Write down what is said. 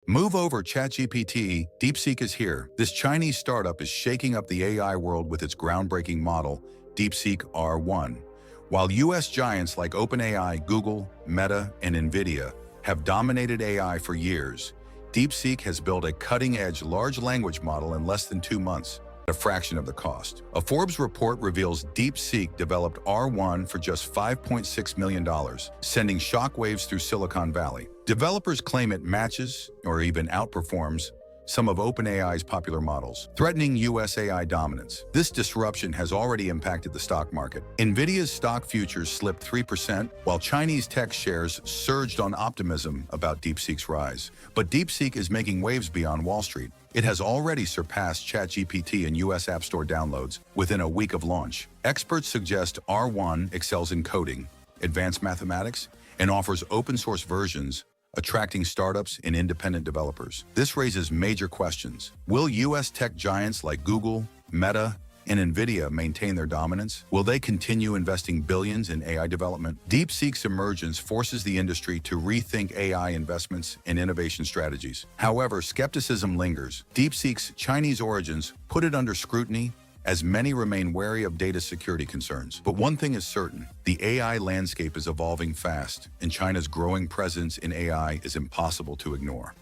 Move over ChatGPT, DeepSeek is here. This Chinese startup is shaking up the AI world with its groundbreaking model, DeepSeek R1. While US giants like OpenAI, Google, Meta, and NVIDIA have dominated AI for years, DeepSeek has built a cutting-edge large language model in less than 2 months, at a fraction of the cost. A Forbes report reveals DeepSeek developed R1 for just $5.6 million, sending shockwaves through Silicon Valley. Developers claim it matches, or even outperforms, some of OpenAI's popular models, threatening US AI dominance. This disruption has already impacted the stock market. NVIDIA's stock futures slipped 3%, while Chinese tech shares surged on optimism about DeepSeek's rise. But DeepSeek is making waves beyond Wall Street. It has already surpassed ChatGPT in US App Store downloads within a week of launch. Experts suggest R1 excels in coding, advanced mathematics, and offers open-source versions, attracting startups and independent developers. This raises major questions. Will US tech giants like Google, Meta, and NVIDIA maintain their dominance? Will they continue investing billions in AI development? DeepSeek's emergence forces the industry to rethink AI investments and innovation strategies. However, skepticism lingers. DeepSeek's Chinese origins put it under scrutiny, as many remain wary of data security concerns. But one thing is certain, the AI landscape is evolving fast, and China's growing presence in AI is impossible to ignore.